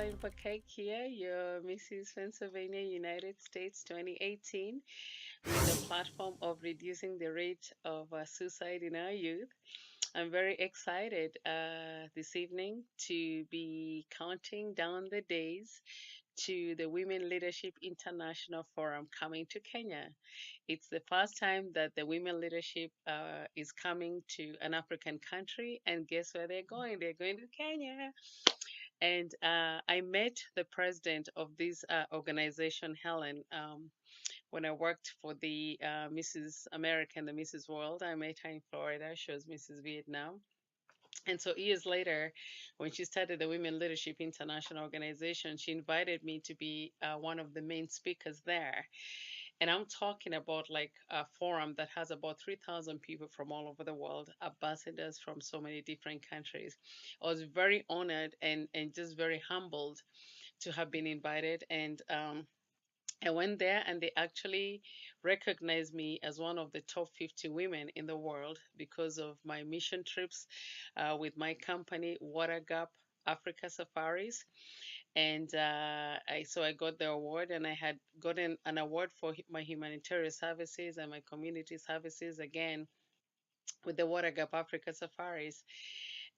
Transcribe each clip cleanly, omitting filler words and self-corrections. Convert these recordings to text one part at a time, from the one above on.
Caroline Verkaik here, your Mrs. Pennsylvania, United States 2018, with the platform of reducing the rate of suicide in our youth. I'm very excited this evening to be counting down the days to the Women Leadership International Forum coming to Kenya. It's the first time that the Women Leadership is coming to an African country, and guess where they're going? They're going to Kenya. And I met the president of this organization, Helen, when I worked for the Mrs. America and the Mrs. World. I met her in Florida. She was Mrs. Vietnam. And so years later, when she started the Women Leadership International Organization, she invited me to be one of the main speakers there. And I'm talking about like a forum that has about 3,000 people from all over the world, ambassadors from so many different countries. I was very honored and just very humbled to have been invited. And I went there and they actually recognized me as one of the top 50 women in the world because of my mission trips with my company, Water Gap Africa Safaris. And so I got the award, and I had gotten an award for my humanitarian services and my community services again with the Water Gap Africa Safaris.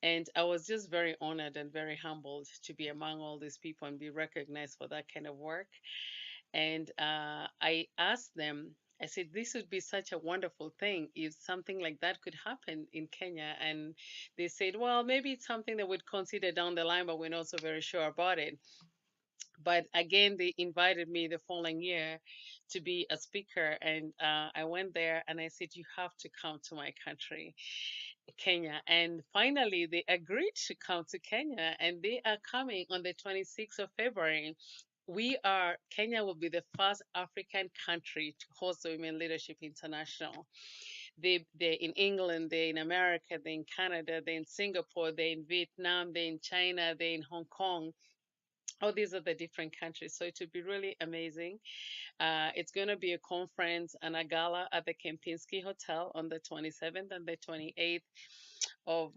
And I was just very honored and very humbled to be among all these people and be recognized for that kind of work. And I asked them, I said, this would be such a wonderful thing if something like that could happen in Kenya. And they said, well, maybe it's something that we'd consider down the line, but we're not so very sure about it. But again, they invited me the following year to be a speaker. And I went there and I said, you have to come to my country, Kenya. And finally, they agreed to come to Kenya, and they are coming on the 26th of February. Kenya will be the first African country to host the Women Leadership International. They're in England, they're in America, they're in Canada, they're in Singapore, they're in Vietnam, they're in China, they're in Hong Kong. All these are the different countries. So it will be really amazing. It's going to be a conference and a gala at the Kempinski Hotel on the 27th and the 28th of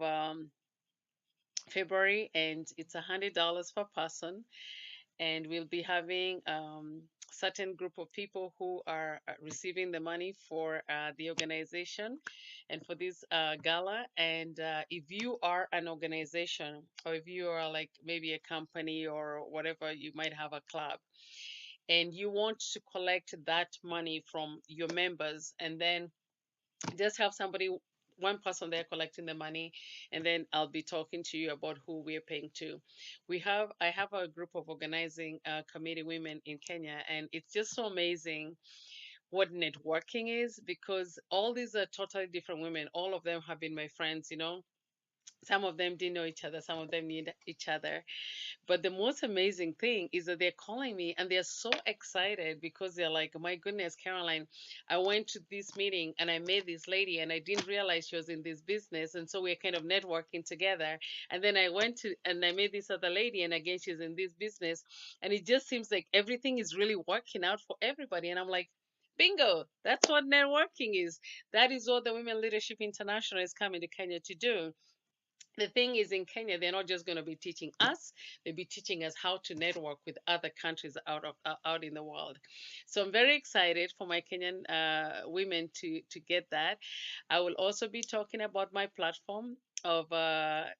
February, and it's $100 per person. And we'll be having certain group of people who are receiving the money for the organization and for this gala. And if you are an organization, or if you are like maybe a company or whatever, you might have a club, and you want to collect that money from your members, and then just have one person there collecting the money, and then I'll be talking to you about who we're paying to. I have a group of organizing committee women in Kenya, and it's just so amazing what networking is, because all these are totally different women. All of them have been my friends, you know. Some of them didn't know each other, some of them need each other. But the most amazing thing is that they're calling me and they're so excited because they're like, my goodness, Caroline, I went to this meeting and I met this lady and I didn't realize she was in this business. And so we're kind of networking together. And then I went to and I met this other lady, and again, she's in this business. And it just seems like everything is really working out for everybody. And I'm like, bingo, that's what networking is. That is what the Women Leadership International is coming to Kenya to do. The thing is, in Kenya, they're not just going to be teaching us; they'll be teaching us how to network with other countries out in the world. So I'm very excited for my Kenyan women to get that. I will also be talking about my platform of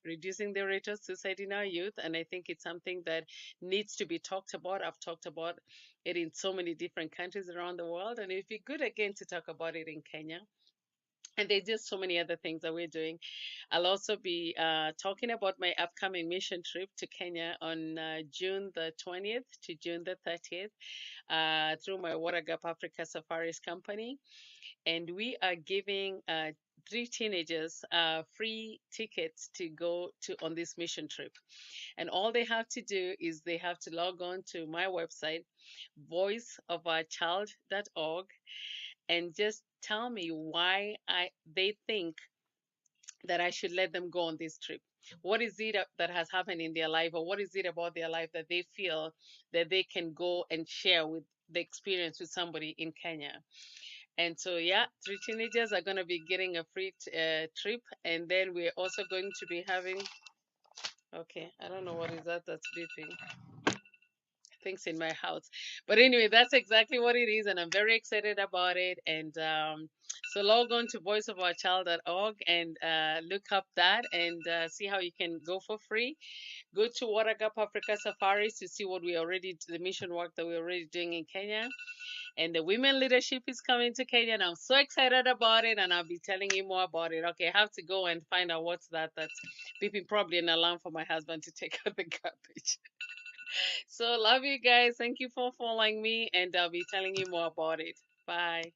reducing the rate of suicide in our youth, and I think it's something that needs to be talked about. I've talked about it in so many different countries around the world, and it'd be good again to talk about it in Kenya. And there's just so many other things that we're doing. I'll also be talking about my upcoming mission trip to Kenya on June the 20th to June the 30th through my Water Gap Africa Safaris company. And we are giving three teenagers free tickets to go to on this mission trip. And all they have to do is they have to log on to my website, voiceofachild.org, and just tell me why they think that I should let them go on this trip. What is it that has happened in their life, or what is it about their life that they feel that they can go and share with the experience with somebody in Kenya? And so, yeah, three teenagers are going to be getting a free trip. And then we're also going to be having, okay, I don't know what is that that's beeping. things in my house. But anyway, that's exactly what it is, and I'm very excited about it. And so log on to voiceofourchild.org and look up that and see how you can go for free. Go to Water Gap Africa Safaris to see what we already, the mission work that we're already doing in Kenya. And the women leadership is coming to Kenya, and I'm so excited about it. And I'll be telling you more about it. Okay, I have to go and find out what's that. That's beeping, probably an alarm for my husband to take out the garbage. So love you guys. Thank you for following me, and I'll be telling you more about it. Bye.